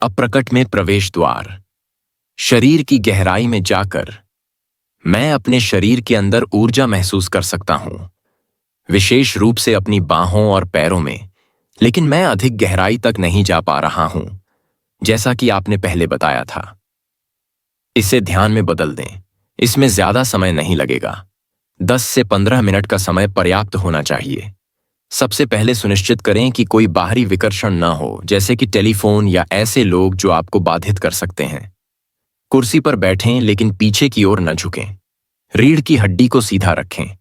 अप्रकट में प्रवेश द्वार। शरीर की गहराई में जाकर मैं अपने शरीर के अंदर ऊर्जा महसूस कर सकता हूं, विशेष रूप से अपनी बाहों और पैरों में। लेकिन मैं अधिक गहराई तक नहीं जा पा रहा हूं, जैसा कि आपने पहले बताया था। इसे ध्यान में बदल दें। इसमें ज्यादा समय नहीं लगेगा। 10 से 15 मिनट का समय पर्याप्त होना चाहिए। सबसे पहले सुनिश्चित करें कि कोई बाहरी विकर्षण न हो, जैसे कि टेलीफोन या ऐसे लोग जो आपको बाधित कर सकते हैं। कुर्सी पर बैठें लेकिन पीछे की ओर न झुकें। रीढ़ की हड्डी को सीधा रखें।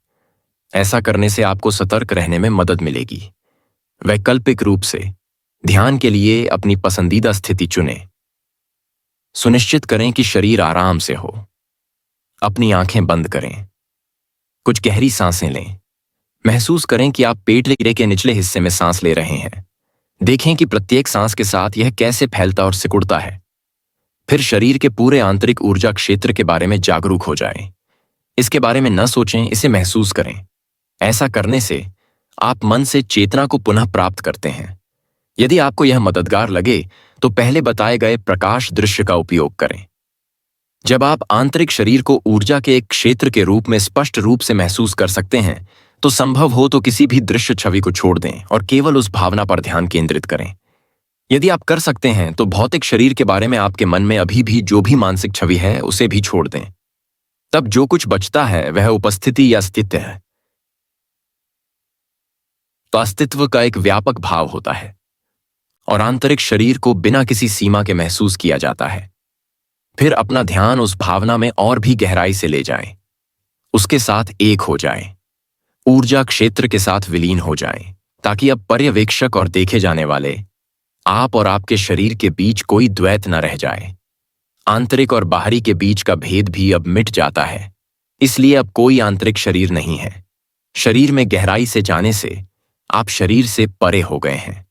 ऐसा करने से आपको सतर्क रहने में मदद मिलेगी। वैकल्पिक रूप से ध्यान के लिए अपनी पसंदीदा स्थिति चुनें। सुनिश्चित करें कि शरीर आराम से हो। अपनी आंखें बंद करें। कुछ गहरी सांसें लें। महसूस करें कि आप पेट के निचले हिस्से में सांस ले रहे हैं। देखें कि प्रत्येक सांस के साथ यह कैसे फैलता और सिकुड़ता है। फिर शरीर के पूरे आंतरिक ऊर्जा क्षेत्र के बारे में जागरूक हो जाएं। इसके बारे में न सोचें, इसे महसूस करें। ऐसा करने से आप मन से चेतना को पुनः प्राप्त करते हैं। यदि आपको यह मददगार लगे तो पहले बताए गए प्रकाश दृश्य का उपयोग करें। जब आप आंतरिक शरीर को ऊर्जा के एक क्षेत्र के रूप में स्पष्ट रूप से महसूस कर सकते हैं, तो संभव हो तो किसी भी दृश्य छवि को छोड़ दें और केवल उस भावना पर ध्यान केंद्रित करें। यदि आप कर सकते हैं तो भौतिक शरीर के बारे में आपके मन में अभी भी जो भी मानसिक छवि है उसे भी छोड़ दें। तब जो कुछ बचता है वह उपस्थिति या अस्तित्व है। तो अस्तित्व का एक व्यापक भाव होता है और आंतरिक शरीर को बिना किसी सीमा के महसूस किया जाता है। फिर अपना ध्यान उस भावना में और भी गहराई से ले जाएं। उसके साथ एक हो जाएं। ऊर्जा क्षेत्र के साथ विलीन हो जाएं, ताकि अब पर्यवेक्षक और देखे जाने वाले, आप और आपके शरीर के बीच कोई द्वैत न रह जाए। आंतरिक और बाहरी के बीच का भेद भी अब मिट जाता है। इसलिए अब कोई आंतरिक शरीर नहीं है। शरीर में गहराई से जाने से आप शरीर से परे हो गए हैं।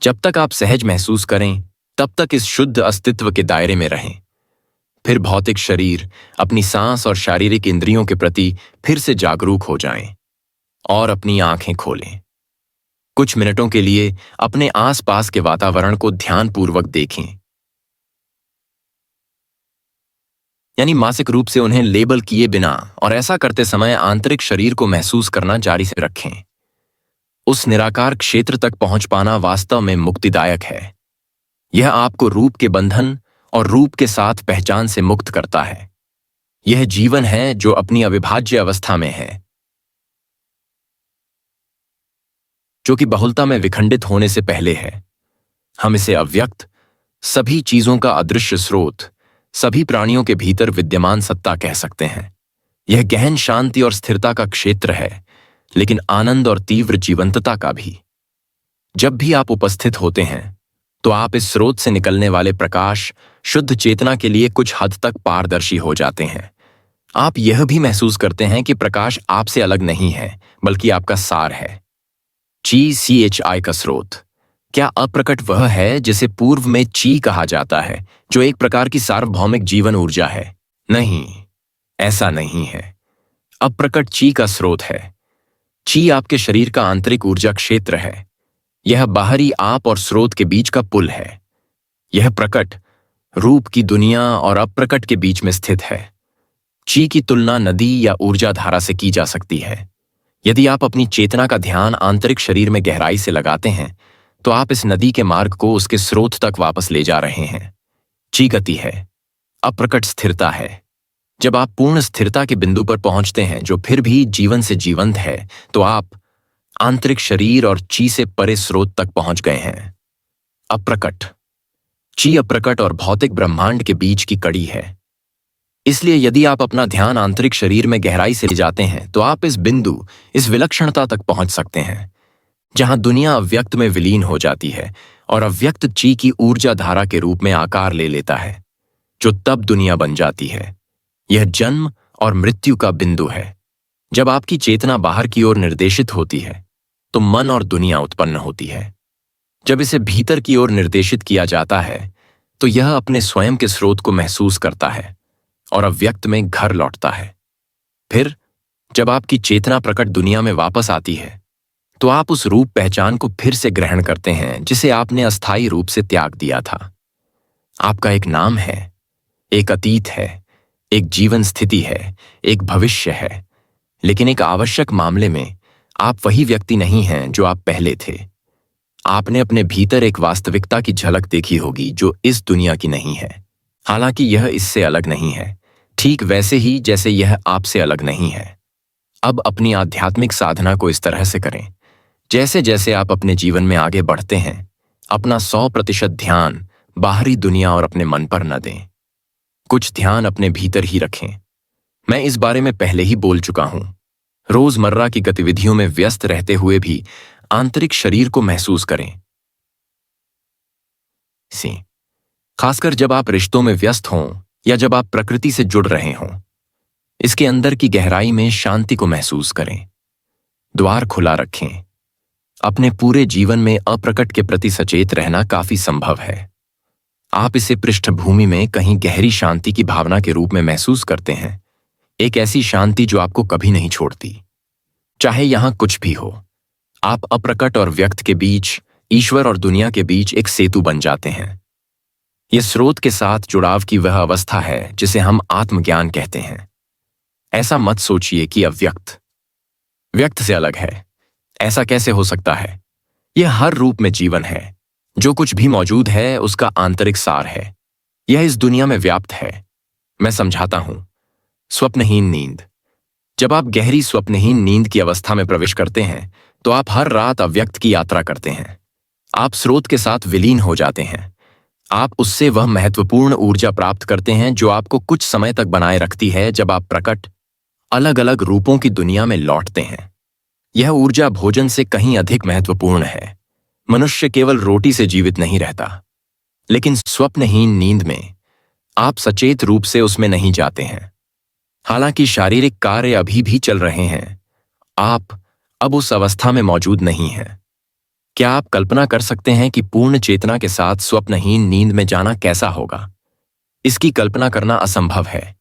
जब तक आप सहज महसूस करें, तब तक इस शुद्ध अस्तित्व के दायरे में रहें। फिर भौतिक शरीर, अपनी सांस और शारीरिक इंद्रियों के प्रति फिर से जागरूक हो जाएं और अपनी आंखें खोलें। कुछ मिनटों के लिए अपने आसपास के वातावरण को ध्यानपूर्वक देखें, यानी मानसिक रूप से उन्हें लेबल किए बिना, और ऐसा करते समय आंतरिक शरीर को महसूस करना जारी से रखें। उस निराकार क्षेत्र तक पहुंच पाना वास्तव में मुक्तिदायक है। यह आपको रूप के बंधन और रूप के साथ पहचान से मुक्त करता है। यह जीवन है जो अपनी अविभाज्य अवस्था में है, जो कि बहुलता में विखंडित होने से पहले है। हम इसे अव्यक्त, सभी चीजों का अदृश्य स्रोत, सभी प्राणियों के भीतर विद्यमान सत्ता कह सकते हैं। यह गहन शांति और स्थिरता का क्षेत्र है, लेकिन आनंद और तीव्र जीवंतता का भी। जब भी आप उपस्थित होते हैं तो आप इस स्रोत से निकलने वाले प्रकाश, शुद्ध चेतना के लिए कुछ हद तक पारदर्शी हो जाते हैं। आप यह भी महसूस करते हैं कि प्रकाश आपसे अलग नहीं है, बल्कि आपका सार है। CHI का स्रोत। क्या अप्रकट वह है जिसे पूर्व में ची कहा जाता है, जो एक प्रकार की सार्वभौमिक जीवन ऊर्जा है? नहीं, ऐसा नहीं है। अप्रकट ची का स्रोत है। ची आपके शरीर का आंतरिक ऊर्जा क्षेत्र है। यह बाहरी आप और स्रोत के बीच का पुल है। यह प्रकट रूप की दुनिया और अप्रकट के बीच में स्थित है। ची की तुलना नदी या ऊर्जा धारा से की जा सकती है। यदि आप अपनी चेतना का ध्यान आंतरिक शरीर में गहराई से लगाते हैं, तो आप इस नदी के मार्ग को उसके स्रोत तक वापस ले जा रहे हैं। ची गति है, अप्रकट स्थिरता है। जब आप पूर्ण स्थिरता के बिंदु पर पहुंचते हैं, जो फिर भी जीवन से जीवंत है, तो आप आंतरिक शरीर और ची से परे स्रोत तक पहुंच गए हैं। अप्रकट ची अप्रकट और भौतिक ब्रह्मांड के बीच की कड़ी है। इसलिए यदि आप अपना ध्यान आंतरिक शरीर में गहराई से ले जाते हैं, तो आप इस बिंदु, इस विलक्षणता तक पहुंच सकते हैं, जहां दुनिया अव्यक्त में विलीन हो जाती है और अव्यक्त ची की ऊर्जा धारा के रूप में आकार ले लेता है, जो तब दुनिया बन जाती है। यह जन्म और मृत्यु का बिंदु है। जब आपकी चेतना बाहर की ओर निर्देशित होती है, तो मन और दुनिया उत्पन्न होती है। जब इसे भीतर की ओर निर्देशित किया जाता है, तो यह अपने स्वयं के स्रोत को महसूस करता है और अव्यक्त में घर लौटता है। फिर जब आपकी चेतना प्रकट दुनिया में वापस आती है, तो आप उस रूप पहचान को फिर से ग्रहण करते हैं जिसे आपने अस्थायी रूप से त्याग दिया था। आपका एक नाम है, एक अतीत है, एक जीवन स्थिति है, एक भविष्य है। लेकिन एक आवश्यक मामले में आप वही व्यक्ति नहीं हैं जो आप पहले थे। आपने अपने भीतर एक वास्तविकता की झलक देखी होगी जो इस दुनिया की नहीं है। हालांकि यह इससे अलग नहीं है, ठीक वैसे ही जैसे यह आपसे अलग नहीं है। अब अपनी आध्यात्मिक साधना को इस तरह से करें, जैसे जैसे आप अपने जीवन में आगे बढ़ते हैं, अपना 100% ध्यान बाहरी दुनिया और अपने मन पर न दें। कुछ ध्यान अपने भीतर ही रखें। मैं इस बारे में पहले ही बोल चुका हूं। रोजमर्रा की गतिविधियों में व्यस्त रहते हुए भी आंतरिक शरीर को महसूस करें। खासकर जब आप रिश्तों में व्यस्त हों या जब आप प्रकृति से जुड़ रहे हों, इसके अंदर की गहराई में शांति को महसूस करें। द्वार खुला रखें। अपने पूरे जीवन में अप्रकट के प्रति सचेत रहना काफी संभव है। आप इसे पृष्ठभूमि में कहीं गहरी शांति की भावना के रूप में महसूस करते हैं, एक ऐसी शांति जो आपको कभी नहीं छोड़ती। चाहे यहां कुछ भी हो, आप अप्रकट और व्यक्त के बीच, ईश्वर और दुनिया के बीच एक सेतु बन जाते हैं। यह स्रोत के साथ जुड़ाव की वह अवस्था है जिसे हम आत्मज्ञान कहते हैं। ऐसा मत सोचिए कि अव्यक्त व्यक्त से अलग है। ऐसा कैसे हो सकता है? यह हर रूप में जीवन है। जो कुछ भी मौजूद है उसका आंतरिक सार है। यह इस दुनिया में व्याप्त है। मैं समझाता हूं। स्वप्नहीन नींद। जब आप गहरी स्वप्नहीन नींद की अवस्था में प्रवेश करते हैं तो आप हर रात अव्यक्त की यात्रा करते हैं। आप स्रोत के साथ विलीन हो जाते हैं। आप उससे वह महत्वपूर्ण ऊर्जा प्राप्त करते हैं जो आपको कुछ समय तक बनाए रखती है जब आप प्रकट, अलग अलग रूपों की दुनिया में लौटते हैं। यह ऊर्जा भोजन से कहीं अधिक महत्वपूर्ण है। मनुष्य केवल रोटी से जीवित नहीं रहता, लेकिन स्वप्नहीन नींद में आप सचेत रूप से उसमें नहीं जाते हैं। हालांकि शारीरिक कार्य अभी भी चल रहे हैं, आप अब उस अवस्था में मौजूद नहीं हैं। क्या आप कल्पना कर सकते हैं कि पूर्ण चेतना के साथ स्वप्नहीन नींद में जाना कैसा होगा? इसकी कल्पना करना असंभव है,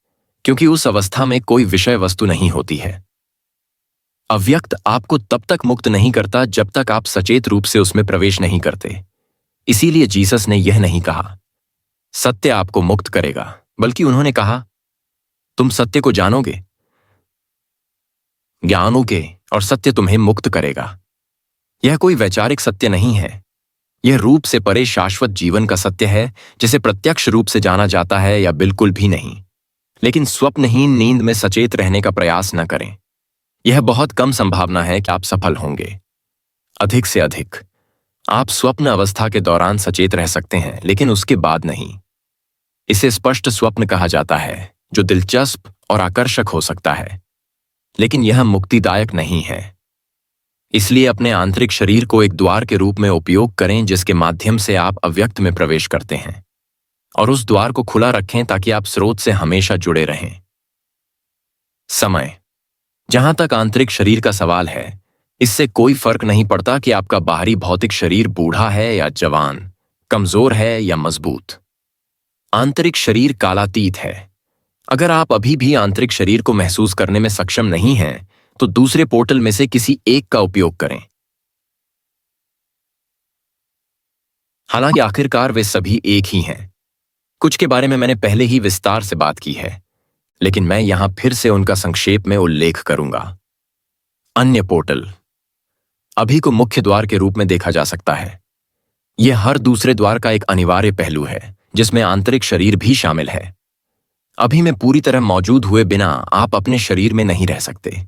क्योंकि उस अवस्था में कोई विषय वस्तु नहीं होती है। अव्यक्त आपको तब तक मुक्त नहीं करता जब तक आप सचेत रूप से उसमें प्रवेश नहीं करते। इसीलिए जीसस ने यह नहीं कहा, सत्य आपको मुक्त करेगा, बल्कि उन्होंने कहा, तुम सत्य को जानोगे, ज्ञानोगे और सत्य तुम्हें मुक्त करेगा। यह कोई वैचारिक सत्य नहीं है। यह रूप से परे शाश्वत जीवन का सत्य है, जिसे प्रत्यक्ष रूप से जाना जाता है या बिल्कुल भी नहीं। लेकिन स्वप्नहीन नींद में सचेत रहने का प्रयास न करें। यह बहुत कम संभावना है कि आप सफल होंगे। अधिक से अधिक आप स्वप्न अवस्था के दौरान सचेत रह सकते हैं, लेकिन उसके बाद नहीं। इसे स्पष्ट स्वप्न कहा जाता है, जो दिलचस्प और आकर्षक हो सकता है, लेकिन यह मुक्तिदायक नहीं है। इसलिए अपने आंतरिक शरीर को एक द्वार के रूप में उपयोग करें जिसके माध्यम से आप अव्यक्त में प्रवेश करते हैं, और उस द्वार को खुला रखें ताकि आप स्रोत से हमेशा जुड़े रहें। समय। जहां तक आंतरिक शरीर का सवाल है, इससे कोई फर्क नहीं पड़ता कि आपका बाहरी भौतिक शरीर बूढ़ा है या जवान, कमजोर है या मजबूत। आंतरिक शरीर कालातीत है। अगर आप अभी भी आंतरिक शरीर को महसूस करने में सक्षम नहीं हैं, तो दूसरे पोर्टल में से किसी एक का उपयोग करें। हालांकि आखिरकार वे सभी एक ही हैं। कुछ के बारे में मैंने पहले ही विस्तार से बात की है, लेकिन मैं यहां फिर से उनका संक्षेप में उल्लेख करूंगा। अन्य पोर्टल अभी को मुख्य द्वार के रूप में देखा जा सकता है। यह हर दूसरे द्वार का एक अनिवार्य पहलू है, जिसमें आंतरिक शरीर भी शामिल है। अभी में पूरी तरह मौजूद हुए बिना आप अपने शरीर में नहीं रह सकते।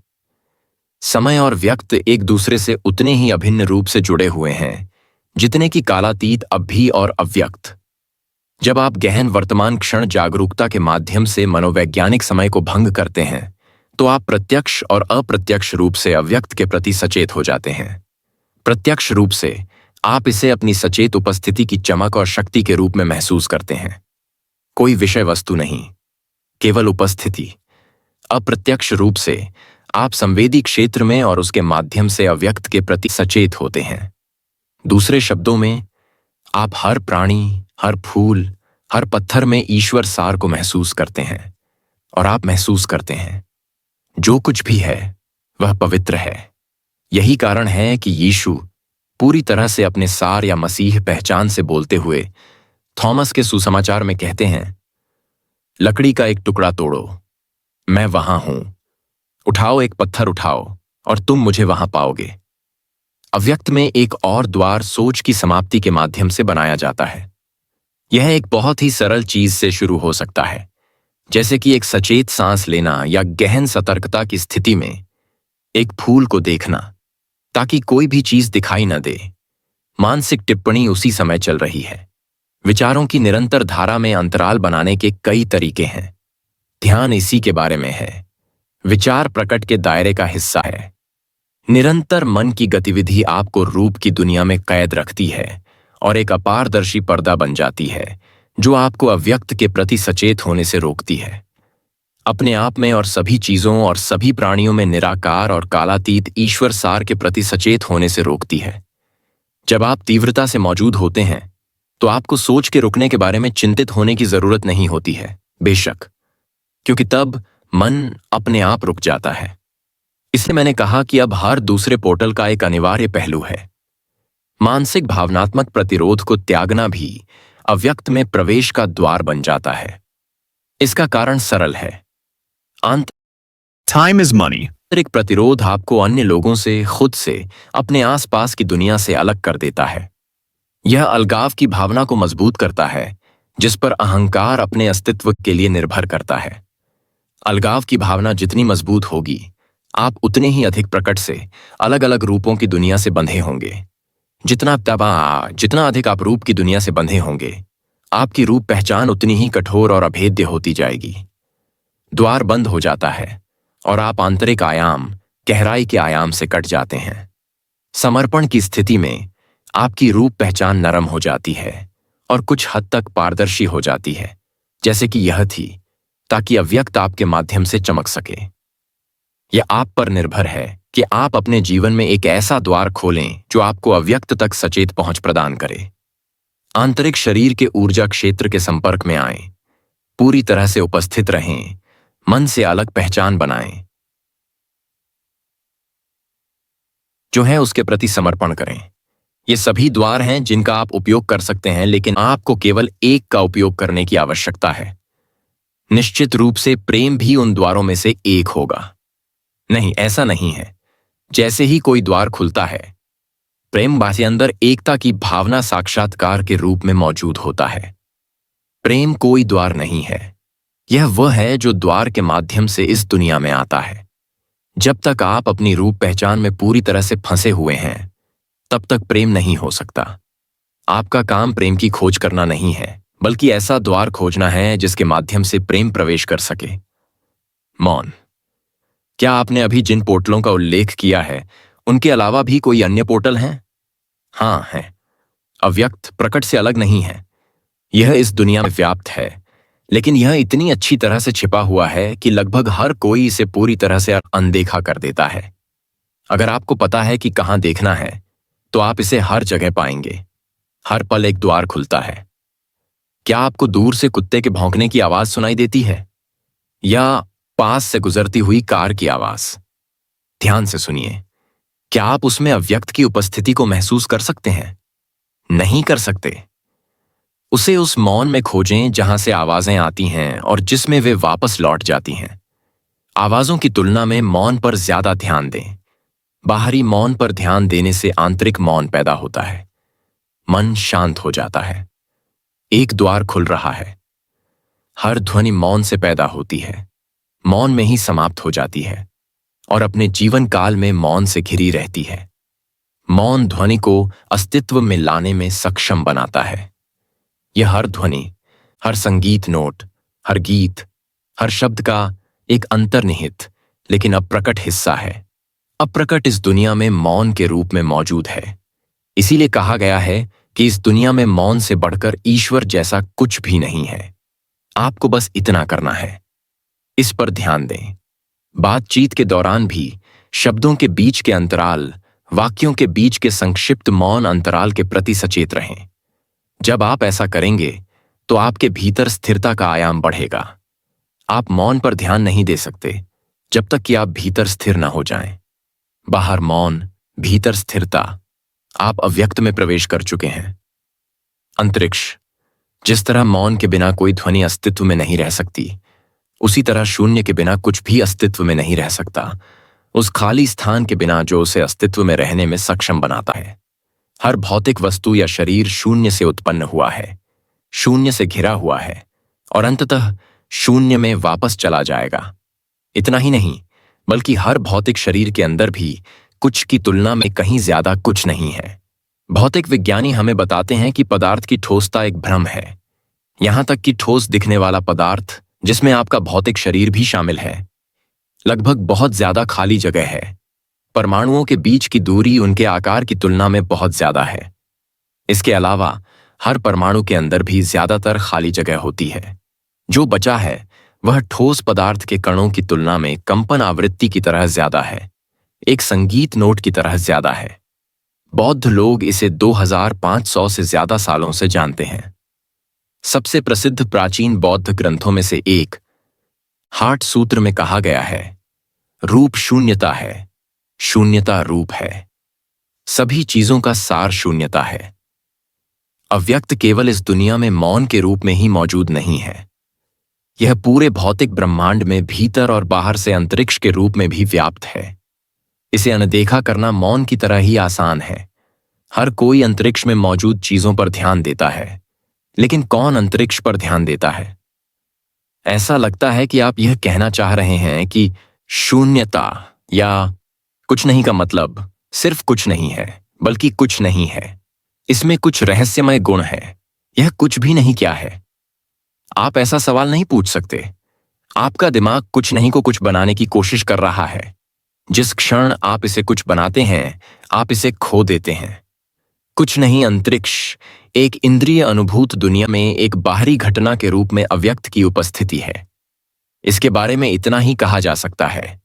समय और व्यक्त एक दूसरे से उतने ही अभिन्न रूप से जुड़े हुए हैं जितने कि कालातीत अब भी और अव्यक्त। जब आप गहन वर्तमान क्षण जागरूकता के माध्यम से मनोवैज्ञानिक समय को भंग करते हैं, तो आप प्रत्यक्ष और अप्रत्यक्ष रूप से अव्यक्त के प्रति सचेत हो जाते हैं। प्रत्यक्ष रूप से आप इसे अपनी सचेत उपस्थिति की चमक और शक्ति के रूप में महसूस करते हैं। कोई विषय वस्तु नहीं, केवल उपस्थिति। अप्रत्यक्ष रूप से आप संवेदी क्षेत्र में और उसके माध्यम से अव्यक्त के प्रति सचेत होते हैं। दूसरे शब्दों में, आप हर प्राणी, हर फूल, हर पत्थर में ईश्वर सार को महसूस करते हैं, और आप महसूस करते हैं जो कुछ भी है वह पवित्र है। यही कारण है कि यीशु पूरी तरह से अपने सार या मसीह पहचान से बोलते हुए थॉमस के सुसमाचार में कहते हैं, लकड़ी का एक टुकड़ा तोड़ो, मैं वहां हूं। उठाओ एक पत्थर उठाओ और तुम मुझे वहां पाओगे। अव्यक्त में एक और द्वार सोच की समाप्ति के माध्यम से बनाया जाता है। यह एक बहुत ही सरल चीज से शुरू हो सकता है, जैसे कि एक सचेत सांस लेना या गहन सतर्कता की स्थिति में एक फूल को देखना ताकि कोई भी चीज दिखाई न दे। मानसिक टिप्पणी उसी समय चल रही है। विचारों की निरंतर धारा में अंतराल बनाने के कई तरीके हैं। ध्यान इसी के बारे में है। विचार प्रकट के दायरे का हिस्सा है। निरंतर मन की गतिविधि आपको रूप की दुनिया में कैद रखती है और एक अपारदर्शी पर्दा बन जाती है जो आपको अव्यक्त के प्रति सचेत होने से रोकती है। अपने आप में और सभी चीजों और सभी प्राणियों में निराकार और कालातीत ईश्वर सार के प्रति सचेत होने से रोकती है। जब आप तीव्रता से मौजूद होते हैं तो आपको सोच के रुकने के बारे में चिंतित होने की जरूरत नहीं होती है, बेशक, क्योंकि तब मन अपने आप रुक जाता है। इसलिए मैंने कहा कि अब हर दूसरे पोर्टल का एक अनिवार्य पहलू है। मानसिक भावनात्मक प्रतिरोध को त्यागना भी अव्यक्त में प्रवेश का द्वार बन जाता है। इसका कारण सरल है। Time is money. आंतरिक प्रतिरोध आपको अन्य लोगों से, खुद से, अपने आसपास की दुनिया से अलग कर देता है। यह अलगाव की भावना को मजबूत करता है जिस पर अहंकार अपने अस्तित्व के लिए निर्भर करता है। अलगाव की भावना जितनी मजबूत होगी, आप उतने ही अधिक प्रकट से अलग अलग रूपों की दुनिया से बंधे होंगे। जितना अधिक आप रूप की दुनिया से बंधे होंगे, आपकी रूप पहचान उतनी ही कठोर और अभेद्य होती जाएगी। द्वार बंद हो जाता है और आप आंतरिक आयाम, गहराई के आयाम से कट जाते हैं। समर्पण की स्थिति में आपकी रूप पहचान नरम हो जाती है और कुछ हद तक पारदर्शी हो जाती है, जैसे कि यह थी, ताकि अव्यक्त आपके माध्यम से चमक सके। यह आप पर निर्भर है कि आप अपने जीवन में एक ऐसा द्वार खोलें जो आपको अव्यक्त तक सचेत पहुंच प्रदान करे। आंतरिक शरीर के ऊर्जा क्षेत्र के संपर्क में आएं, पूरी तरह से उपस्थित रहें, मन से अलग पहचान बनाएं, जो है उसके प्रति समर्पण करें। ये सभी द्वार हैं जिनका आप उपयोग कर सकते हैं, लेकिन आपको केवल एक का उपयोग करने की आवश्यकता है। निश्चित रूप से प्रेम भी उन द्वारों में से एक होगा। नहीं, ऐसा नहीं है। जैसे ही कोई द्वार खुलता है, प्रेम बासी अंदर एकता की भावना साक्षात्कार के रूप में मौजूद होता है। प्रेम कोई द्वार नहीं है, यह वह है जो द्वार के माध्यम से इस दुनिया में आता है। जब तक आप अपनी रूप पहचान में पूरी तरह से फंसे हुए हैं, तब तक प्रेम नहीं हो सकता। आपका काम प्रेम की खोज करना नहीं है, बल्कि ऐसा द्वार खोजना है जिसके माध्यम से प्रेम प्रवेश कर सके। मौन। क्या आपने अभी जिन पोर्टलों का उल्लेख किया है, उनके अलावा भी कोई अन्य पोर्टल हैं? हाँ, हैं। अव्यक्त प्रकट से अलग नहीं है। यह इस दुनिया में व्याप्त है, लेकिन यह इतनी अच्छी तरह से छिपा हुआ है कि लगभग हर कोई इसे पूरी तरह से अनदेखा कर देता है। अगर आपको पता है कि कहां देखना है, तो आप इसे हर जगह पाएंगे। हर पल एक द्वार खुलता है। क्या आपको दूर से कुत्ते के भौंकने की आवाज सुनाई देती है, या पास से गुजरती हुई कार की आवाज? ध्यान से सुनिए। क्या आप उसमें अव्यक्त की उपस्थिति को महसूस कर सकते हैं? नहीं कर सकते। उसे उस मौन में खोजें जहां से आवाजें आती हैं और जिसमें वे वापस लौट जाती हैं। आवाजों की तुलना में मौन पर ज्यादा ध्यान दें। बाहरी मौन पर ध्यान देने से आंतरिक मौन पैदा होता है। मन शांत हो जाता है। एक द्वार खुल रहा है। हर ध्वनि मौन से पैदा होती है, मौन में ही समाप्त हो जाती है और अपने जीवन काल में मौन से घिरी रहती है। मौन ध्वनि को अस्तित्व में लाने में सक्षम बनाता है। यह हर ध्वनि, हर संगीत नोट, हर गीत, हर शब्द का एक अंतर्निहित लेकिन अप्रकट हिस्सा है। अप्रकट इस दुनिया में मौन के रूप में मौजूद है। इसीलिए कहा गया है कि इस दुनिया में मौन से बढ़कर ईश्वर जैसा कुछ भी नहीं है। आपको बस इतना करना है, इस पर ध्यान दें। बातचीत के दौरान भी शब्दों के बीच के अंतराल, वाक्यों के बीच के संक्षिप्त मौन अंतराल के प्रति सचेत रहें। जब आप ऐसा करेंगे तो आपके भीतर स्थिरता का आयाम बढ़ेगा। आप मौन पर ध्यान नहीं दे सकते जब तक कि आप भीतर स्थिर न हो जाएं। बाहर मौन, भीतर स्थिरता। आप अव्यक्त में प्रवेश कर चुके हैं। अंतरिक्ष। जिस तरह मौन के बिना कोई ध्वनि अस्तित्व में नहीं रह सकती, उसी तरह शून्य के बिना कुछ भी अस्तित्व में नहीं रह सकता, उस खाली स्थान के बिना जो उसे अस्तित्व में रहने में सक्षम बनाता है। हर भौतिक वस्तु या शरीर शून्य से उत्पन्न हुआ है, शून्य से घिरा हुआ है और अंततः शून्य में वापस चला जाएगा। इतना ही नहीं, बल्कि हर भौतिक शरीर के अंदर भी कुछ की तुलना में कहीं ज्यादा कुछ नहीं है। भौतिक विज्ञानी हमें बताते हैं कि पदार्थ की ठोसता एक भ्रम है, यहां तक कि ठोस दिखने वाला पदार्थ, जिसमें आपका भौतिक शरीर भी शामिल है, लगभग बहुत ज्यादा खाली जगह है। परमाणुओं के बीच की दूरी उनके आकार की तुलना में बहुत ज्यादा है। इसके अलावा हर परमाणु के अंदर भी ज्यादातर खाली जगह होती है। जो बचा है वह ठोस पदार्थ के कणों की तुलना में कंपन आवृत्ति की तरह ज्यादा है, एक संगीत नोट की तरह ज्यादा है। बौद्ध लोग इसे 2500 से ज्यादा सालों से जानते हैं। सबसे प्रसिद्ध प्राचीन बौद्ध ग्रंथों में से एक हाट सूत्र में कहा गया है, रूप शून्यता है, शून्यता रूप है। सभी चीजों का सार शून्यता है। अव्यक्त केवल इस दुनिया में मौन के रूप में ही मौजूद नहीं है, यह पूरे भौतिक ब्रह्मांड में भीतर और बाहर से अंतरिक्ष के रूप में भी व्याप्त है। इसे अनदेखा करना मौन की तरह ही आसान है। हर कोई अंतरिक्ष में मौजूद चीजों पर ध्यान देता है, लेकिन कौन अंतरिक्ष पर ध्यान देता है? ऐसा लगता है कि आप यह कहना चाह रहे हैं कि शून्यता या कुछ नहीं का मतलब सिर्फ कुछ नहीं है, बल्कि कुछ नहीं है। इसमें कुछ रहस्यमय गुण है। यह कुछ भी नहीं क्या है? आप ऐसा सवाल नहीं पूछ सकते। आपका दिमाग कुछ नहीं को कुछ बनाने की कोशिश कर रहा है। जिस क्षण आप इसे कुछ बनाते हैं, आप इसे खो देते हैं। कुछ नहीं अंतरिक्ष एक इंद्रिय अनुभूत दुनिया में एक बाहरी घटना के रूप में अव्यक्त की उपस्थिति है। इसके बारे में इतना ही कहा जा सकता है,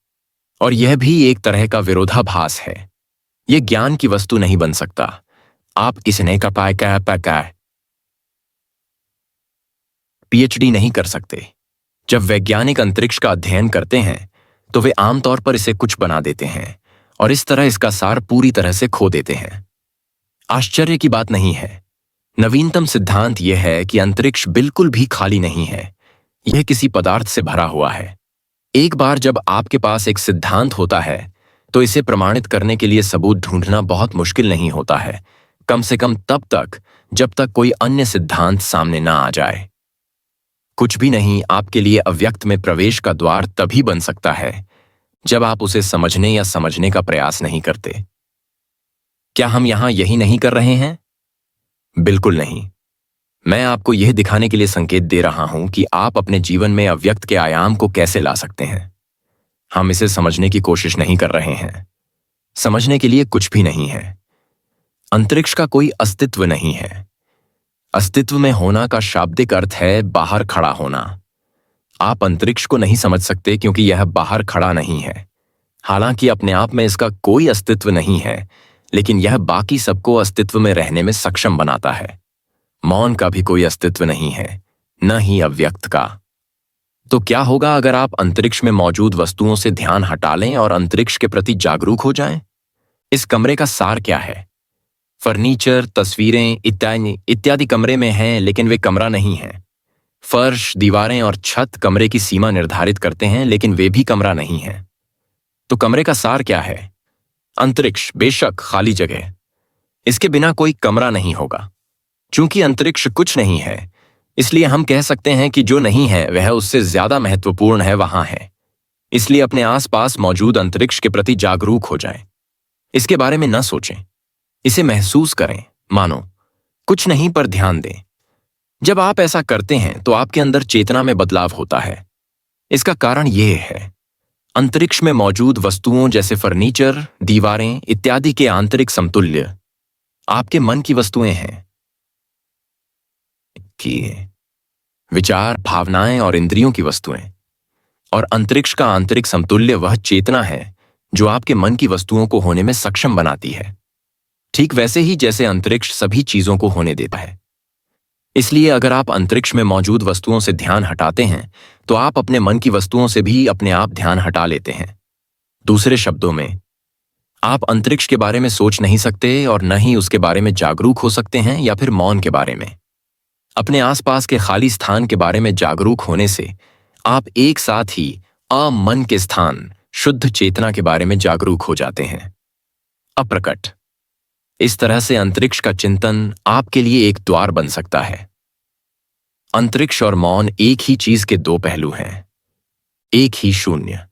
और यह भी एक तरह का विरोधाभास है। यह ज्ञान की वस्तु नहीं बन सकता। आप किसने का पीएचडी नहीं कर सकते। जब वैज्ञानिक अंतरिक्ष का अध्ययन करते हैं तो वे आमतौर पर इसे कुछ बना देते हैं और इस तरह इसका सार पूरी तरह से खो देते हैं। आश्चर्य की बात नहीं है। नवीनतम सिद्धांत यह है कि अंतरिक्ष बिल्कुल भी खाली नहीं है, यह किसी पदार्थ से भरा हुआ है। एक बार जब आपके पास एक सिद्धांत होता है तो इसे प्रमाणित करने के लिए सबूत ढूंढना बहुत मुश्किल नहीं होता है, कम से कम तब तक जब तक कोई अन्य सिद्धांत सामने ना आ जाए। कुछ भी नहीं आपके लिए अव्यक्त में प्रवेश का द्वार तभी बन सकता है जब आप उसे समझने या समझने का प्रयास नहीं करते। क्या हम यहां यही नहीं कर रहे हैं? बिल्कुल नहीं। मैं आपको यह दिखाने के लिए संकेत दे रहा हूं कि आप अपने जीवन में अव्यक्त के आयाम को कैसे ला सकते हैं। हम इसे समझने की कोशिश नहीं कर रहे हैं। समझने के लिए कुछ भी नहीं है। अंतरिक्ष का कोई अस्तित्व नहीं है। अस्तित्व में होना का शाब्दिक अर्थ है बाहर खड़ा होना। आप अंतरिक्ष को नहीं समझ सकते क्योंकि यह बाहर खड़ा नहीं है। हालांकि अपने आप में इसका कोई अस्तित्व नहीं है, लेकिन यह बाकी सबको अस्तित्व में रहने में सक्षम बनाता है। मौन का भी कोई अस्तित्व नहीं है, न ही अव्यक्त का। तो क्या होगा अगर आप अंतरिक्ष में मौजूद वस्तुओं से ध्यान हटा लें और अंतरिक्ष के प्रति जागरूक हो जाएं? इस कमरे का सार क्या है? फर्नीचर, तस्वीरें इत्यादि कमरे में हैं, लेकिन वे कमरा नहीं हैं। फर्श, दीवारें और छत कमरे की सीमा निर्धारित करते हैं, लेकिन वे भी कमरा नहीं हैं। तो कमरे का सार क्या है? अंतरिक्ष, बेशक खाली जगह। इसके बिना कोई कमरा नहीं होगा। चूंकि अंतरिक्ष कुछ नहीं है, इसलिए हम कह सकते हैं कि जो नहीं है वह उससे ज्यादा महत्वपूर्ण है वहां है। इसलिए अपने आसपास मौजूद अंतरिक्ष के प्रति जागरूक हो जाएं। इसके बारे में न सोचें, इसे महसूस करें, मानो कुछ नहीं पर ध्यान दें। जब आप ऐसा करते हैं तो आपके अंदर चेतना में बदलाव होता है। इसका कारण यह है, अंतरिक्ष में मौजूद वस्तुओं जैसे फर्नीचर, दीवारें इत्यादि के आंतरिक समतुल्य आपके मन की वस्तुएं हैं। कि विचार, भावनाएं और इंद्रियों की वस्तुएं, और अंतरिक्ष का आंतरिक समतुल्य वह चेतना है जो आपके मन की वस्तुओं को होने में सक्षम बनाती है, ठीक वैसे ही जैसे अंतरिक्ष सभी चीजों को होने देता है। इसलिए अगर आप अंतरिक्ष में मौजूद वस्तुओं से ध्यान हटाते हैं तो आप अपने मन की वस्तुओं से भी अपने आप ध्यान हटा लेते हैं। दूसरे शब्दों में, आप अंतरिक्ष के बारे में सोच नहीं सकते और न ही उसके बारे में जागरूक हो सकते हैं या फिर मौन के बारे में। अपने आसपास के खाली स्थान के बारे में जागरूक होने से आप एक साथ ही अमन के स्थान, शुद्ध चेतना के बारे में जागरूक हो जाते हैं। अप्रकट। इस तरह से अंतरिक्ष का चिंतन आपके लिए एक द्वार बन सकता है। अंतरिक्ष और मौन एक ही चीज के दो पहलू हैं, एक ही शून्य।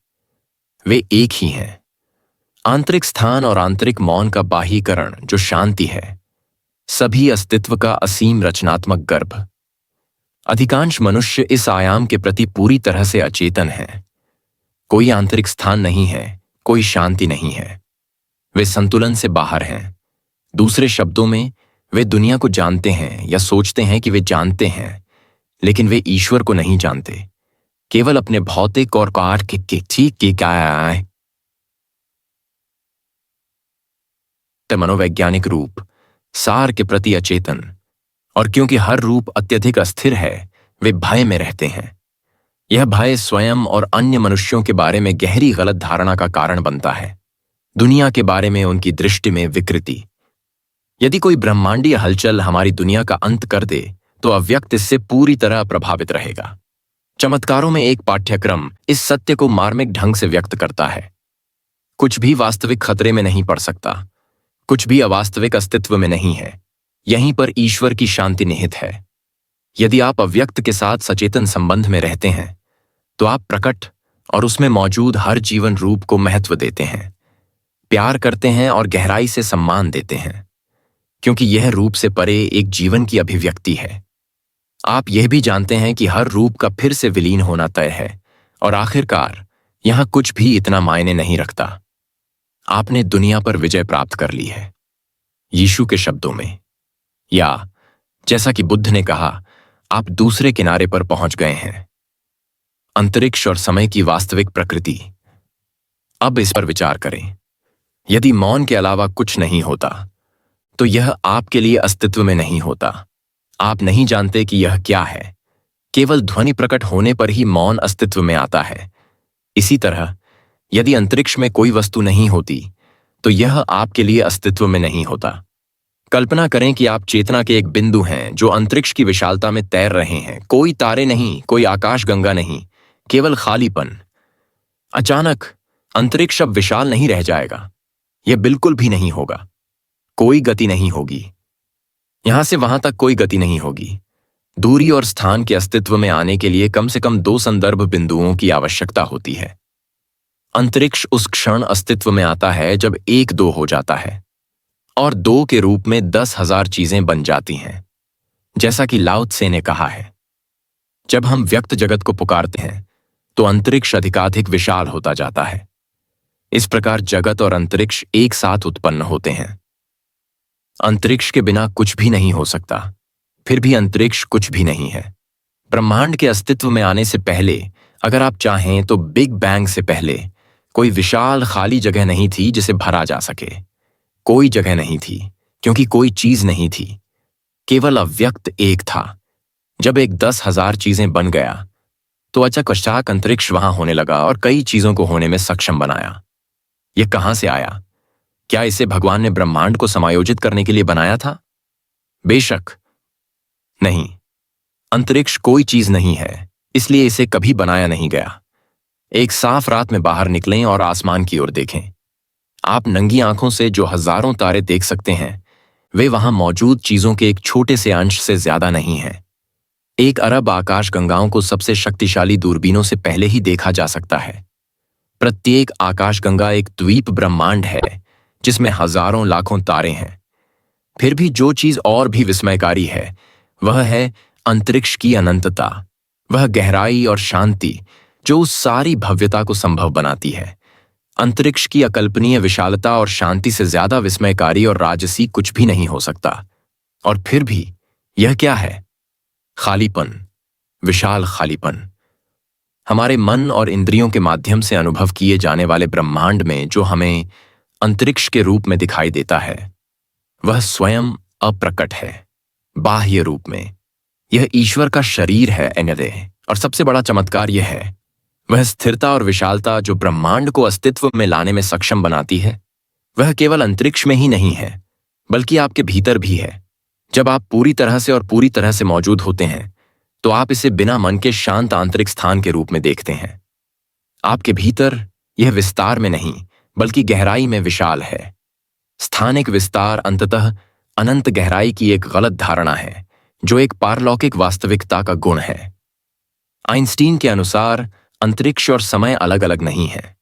वे एक ही हैं। आंतरिक स्थान और आंतरिक मौन का बाह्यीकरण जो शांति है, सभी अस्तित्व का असीम रचनात्मक गर्भ। अधिकांश मनुष्य इस आयाम के प्रति पूरी तरह से अचेतन हैं। कोई आंतरिक स्थान नहीं है, कोई शांति नहीं है। वे संतुलन से बाहर हैं। दूसरे शब्दों में, वे दुनिया को जानते हैं या सोचते हैं कि वे जानते हैं, लेकिन वे ईश्वर को नहीं जानते, केवल अपने भौतिक और मनोवैज्ञानिक रूप, सार के प्रति अचेतन। और क्योंकि हर रूप अत्यधिक अस्थिर है, वे भय में रहते हैं। यह भय स्वयं और अन्य मनुष्यों के बारे में गहरी गलत धारणा का कारण बनता है, दुनिया के बारे में उनकी दृष्टि में विकृति। यदि कोई ब्रह्मांडीय हलचल हमारी दुनिया का अंत कर दे, तो अव्यक्त इससे पूरी तरह प्रभावित रहेगा। चमत्कारों में एक पाठ्यक्रम इस सत्य को मार्मिक ढंग से व्यक्त करता है। कुछ भी वास्तविक खतरे में नहीं पड़ सकता, कुछ भी अवास्तविक अस्तित्व में नहीं है। यहीं पर ईश्वर की शांति निहित है। यदि आप अव्यक्त के साथ सचेतन संबंध में रहते हैं, तो आप प्रकट और उसमें मौजूद हर जीवन रूप को महत्व देते हैं, प्यार करते हैं और गहराई से सम्मान देते हैं, क्योंकि यह रूप से परे एक जीवन की अभिव्यक्ति है। आप यह भी जानते हैं कि हर रूप का फिर से विलीन होना तय है और आखिरकार यहां कुछ भी इतना मायने नहीं रखता। आपने दुनिया पर विजय प्राप्त कर ली है। यीशु के शब्दों में, या जैसा कि बुद्ध ने कहा, आप दूसरे किनारे पर पहुंच गए हैं। अंतरिक्ष और समय की वास्तविक प्रकृति। अब इस पर विचार करें। यदि मौन के अलावा कुछ नहीं होता, तो यह आपके लिए अस्तित्व में नहीं होता। आप नहीं जानते कि यह क्या है। केवल ध्वनि प्रकट होने पर ही मौन अस्तित्व में आता है। इसी तरह यदि अंतरिक्ष में कोई वस्तु नहीं होती, तो यह आपके लिए अस्तित्व में नहीं होता। कल्पना करें कि आप चेतना के एक बिंदु हैं जो अंतरिक्ष की विशालता में तैर रहे हैं। कोई तारे नहीं, कोई आकाशगंगा नहीं, केवल खालीपन। अचानक अंतरिक्ष अब विशाल नहीं रह जाएगा। यह बिल्कुल भी नहीं होगा। कोई गति नहीं होगी। यहां से वहां तक कोई गति नहीं होगी। दूरी और स्थान के अस्तित्व में आने के लिए कम से कम दो संदर्भ बिंदुओं की आवश्यकता होती है। अंतरिक्ष उस क्षण अस्तित्व में आता है जब 1-2 हो जाता है और 2 के रूप में 10,000 चीजें बन जाती हैं। जैसा कि लाओ त्से ने कहा है, जब हम व्यक्त जगत को पुकारते हैं, तो अंतरिक्ष अधिकाधिक विशाल होता जाता है। इस प्रकार जगत और अंतरिक्ष एक साथ उत्पन्न होते हैं। अंतरिक्ष के बिना कुछ भी नहीं हो सकता, फिर भी अंतरिक्ष कुछ भी नहीं है। ब्रह्मांड के अस्तित्व में आने से पहले, अगर आप चाहें तो बिग बैंग से पहले, कोई विशाल खाली जगह नहीं थी जिसे भरा जा सके। कोई जगह नहीं थी, क्योंकि कोई चीज नहीं थी। केवल अव्यक्त एक था। जब एक 10,000 चीजें बन गया, तो अचानक अंतरिक्ष वहां होने लगा और कई चीजों को होने में सक्षम बनाया। यह कहां से आया? क्या इसे भगवान ने ब्रह्मांड को समायोजित करने के लिए बनाया था? बेशक नहीं। अंतरिक्ष कोई चीज नहीं है, इसलिए इसे कभी बनाया नहीं गया। एक साफ रात में बाहर निकलें और आसमान की ओर देखें। आप नंगी आंखों से जो हजारों तारे देख सकते हैं, वे वहां मौजूद चीजों के एक छोटे से अंश से ज्यादा नहीं हैं। 1 अरब आकाशगंगाओं को सबसे शक्तिशाली दूरबीनों से पहले ही देखा जा सकता है। प्रत्येक आकाशगंगा एक द्वीप ब्रह्मांड है जिसमें हजारों लाखों तारे हैं। फिर भी जो चीज और भी विस्मयकारी है, वह है अंतरिक्ष की अनंतता, वह गहराई और शांति जो उस सारी भव्यता को संभव बनाती है। अंतरिक्ष की अकल्पनीय विशालता और शांति से ज्यादा विस्मयकारी और राजसी कुछ भी नहीं हो सकता। और फिर भी यह क्या है? खालीपन, विशाल खालीपन। हमारे मन और इंद्रियों के माध्यम से अनुभव किए जाने वाले ब्रह्मांड में जो हमें अंतरिक्ष के रूप में दिखाई देता है, वह स्वयं अप्रकट है, बाह्य रूप में। यह ईश्वर का शरीर है और सबसे बड़ा चमत्कार यह है, वह स्थिरता और विशालता जो ब्रह्मांड को अस्तित्व में लाने में सक्षम बनाती है, वह केवल अंतरिक्ष में ही नहीं है, बल्कि आपके भीतर भी है। जब आप पूरी तरह से और पूरी तरह से मौजूद होते हैं तो आप इसे बिना मन के शांत आंतरिक स्थान के रूप में देखते हैं। आपके भीतर यह विस्तार में नहीं बल्कि गहराई में विशाल है। स्थानिक विस्तार अंततः अनंत गहराई की एक गलत धारणा है जो एक पारलौकिक वास्तविकता का गुण है। आइंस्टीन के अनुसार अंतरिक्ष और समय अलग अलग नहीं है।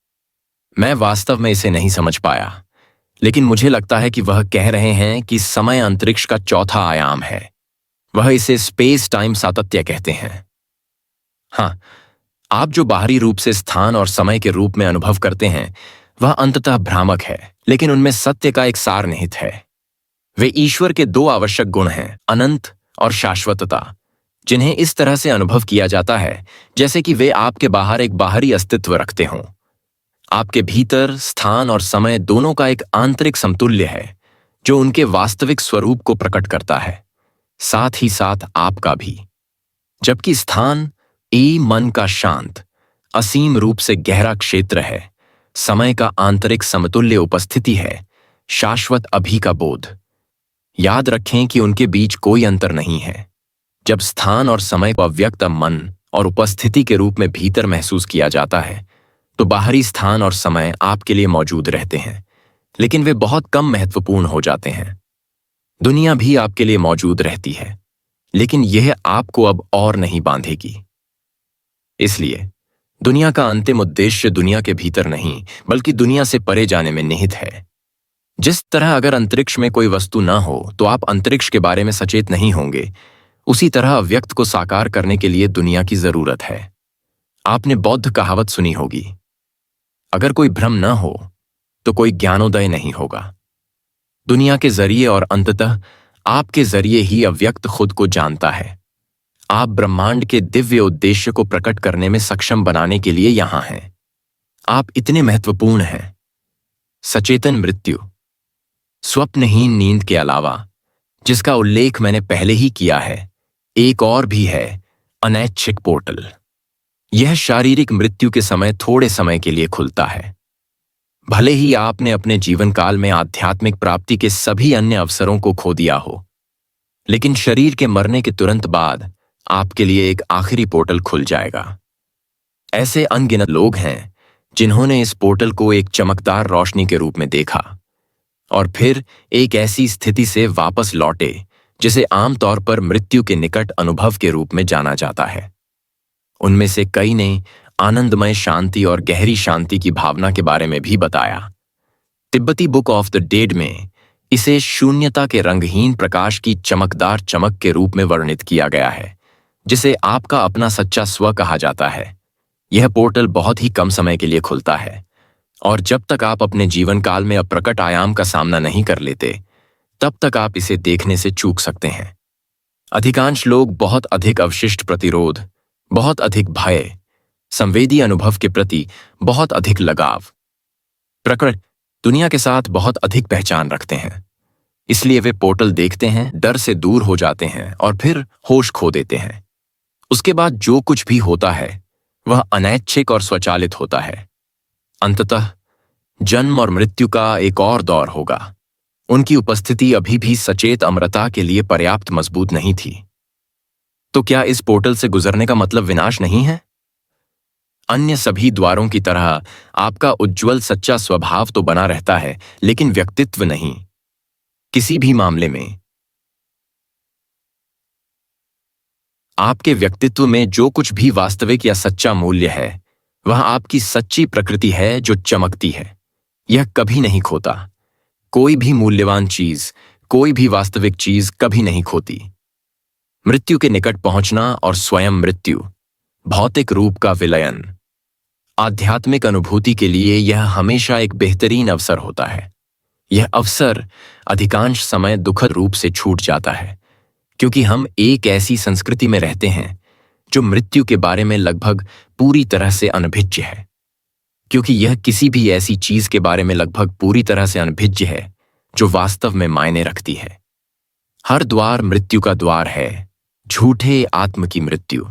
मैं वास्तव में इसे नहीं समझ पाया, लेकिन मुझे लगता है कि वह कह रहे हैं कि समय अंतरिक्ष का चौथा आयाम है। वह इसे स्पेस टाइम सातत्य कहते हैं। हाँ, आप जो बाहरी रूप से स्थान और समय के रूप में अनुभव करते हैं वह अंततः भ्रामक है, लेकिन उनमें सत्य का एक सार निहित है। वे ईश्वर के दो आवश्यक गुण हैं, अनंत और शाश्वतता, जिन्हें इस तरह से अनुभव किया जाता है जैसे कि वे आपके बाहर एक बाहरी अस्तित्व रखते हों। आपके भीतर स्थान और समय दोनों का एक आंतरिक समतुल्य है जो उनके वास्तविक स्वरूप को प्रकट करता है, साथ ही साथ आपका भी। जबकि स्थान मन का शांत असीम रूप से गहरा क्षेत्र है, समय का आंतरिक समतुल्य उपस्थिति है, शाश्वत अभी का बोध। याद रखें कि उनके बीच कोई अंतर नहीं है। जब स्थान और समय को अव्यक्त मन और उपस्थिति के रूप में भीतर महसूस किया जाता है तो बाहरी स्थान और समय आपके लिए मौजूद रहते हैं, लेकिन वे बहुत कम महत्वपूर्ण हो जाते हैं। दुनिया भी आपके लिए मौजूद रहती है, लेकिन यह आपको अब और नहीं बांधेगी। इसलिए दुनिया का अंतिम उद्देश्य दुनिया के भीतर नहीं बल्कि दुनिया से परे जाने में निहित है। जिस तरह अगर अंतरिक्ष में कोई वस्तु ना हो तो आप अंतरिक्ष के बारे में सचेत नहीं होंगे, उसी तरह अव्यक्त को साकार करने के लिए दुनिया की जरूरत है। आपने बौद्ध कहावत सुनी होगी, अगर कोई भ्रम न हो तो कोई ज्ञानोदय नहीं होगा। दुनिया के जरिए और अंततः आपके जरिए ही अव्यक्त खुद को जानता है। आप ब्रह्मांड के दिव्य उद्देश्य को प्रकट करने में सक्षम बनाने के लिए यहां हैं। आप इतने महत्वपूर्ण हैं। सचेतन मृत्यु, स्वप्नहीन नींद के अलावा, जिसका उल्लेख मैंने पहले ही किया है, एक और भी है, अनैच्छिक पोर्टल। यह शारीरिक मृत्यु के समय थोड़े समय के लिए खुलता है। भले ही आपने अपने जीवन काल में आध्यात्मिक प्राप्ति के सभी अन्य अवसरों को खो दिया हो, लेकिन शरीर के मरने के तुरंत बाद आपके लिए एक आखिरी पोर्टल खुल जाएगा। ऐसे अनगिनत लोग हैं जिन्होंने इस पोर्टल को एक चमकदार रोशनी के रूप में देखा और फिर एक ऐसी स्थिति से वापस लौटे जिसे आमतौर पर मृत्यु के निकट अनुभव के रूप में जाना जाता है। उनमें से कई ने आनंदमय शांति और गहरी शांति की भावना के बारे में भी बताया। तिब्बती बुक ऑफ द डेड में इसे शून्यता के रंगहीन प्रकाश की चमकदार चमक के रूप में वर्णित किया गया है, जिसे आपका अपना सच्चा स्व कहा जाता है। यह पोर्टल बहुत ही कम समय के लिए खुलता है और जब तक आप अपने जीवन काल में अप्रकट आयाम का सामना नहीं कर लेते, तब तक आप इसे देखने से चूक सकते हैं। अधिकांश लोग बहुत अधिक अवशिष्ट प्रतिरोध, बहुत अधिक भय, संवेदी अनुभव के प्रति बहुत अधिक लगाव, प्रकट दुनिया के साथ बहुत अधिक पहचान रखते हैं। इसलिए वे पोर्टल देखते हैं, डर से दूर हो जाते हैं और फिर होश खो देते हैं। उसके बाद जो कुछ भी होता है वह अनैच्छिक और स्वचालित होता है। अंततः जन्म और मृत्यु का एक और दौर होगा। उनकी उपस्थिति अभी भी सचेत अमरता के लिए पर्याप्त मजबूत नहीं थी। तो क्या इस पोर्टल से गुजरने का मतलब विनाश नहीं है? अन्य सभी द्वारों की तरह आपका उज्ज्वल सच्चा स्वभाव तो बना रहता है, लेकिन व्यक्तित्व नहीं। किसी भी मामले में आपके व्यक्तित्व में जो कुछ भी वास्तविक या सच्चा मूल्य है वह आपकी सच्ची प्रकृति है जो चमकती है। यह कभी नहीं खोता। कोई भी मूल्यवान चीज, कोई भी वास्तविक चीज कभी नहीं खोती। मृत्यु के निकट पहुंचना और स्वयं मृत्यु, भौतिक रूप का विलयन, आध्यात्मिक अनुभूति के लिए यह हमेशा एक बेहतरीन अवसर होता है। यह अवसर अधिकांश समय दुखद रूप से छूट जाता है, क्योंकि हम एक ऐसी संस्कृति में रहते हैं जो मृत्यु के बारे में लगभग पूरी तरह से अनभिज्ञ है। क्योंकि यह किसी भी ऐसी चीज के बारे में लगभग पूरी तरह से अनभिज्ञ है जो वास्तव में मायने रखती है। हर द्वार मृत्यु का द्वार है, झूठे आत्म की मृत्यु।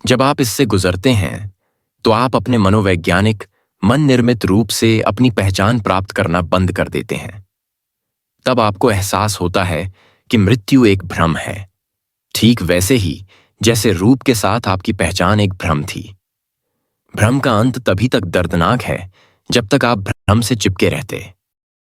जब आप इससे गुजरते हैं तो आप अपने मनोवैज्ञानिक, मन निर्मित रूप से अपनी पहचान प्राप्त करना बंद कर देते हैं। तब आपको एहसास होता है कि मृत्यु एक भ्रम है, ठीक वैसे ही जैसे रूप के साथ आपकी पहचान एक भ्रम थी। भ्रम का अंत तभी तक दर्दनाक है जब तक आप भ्रम से चिपके रहते।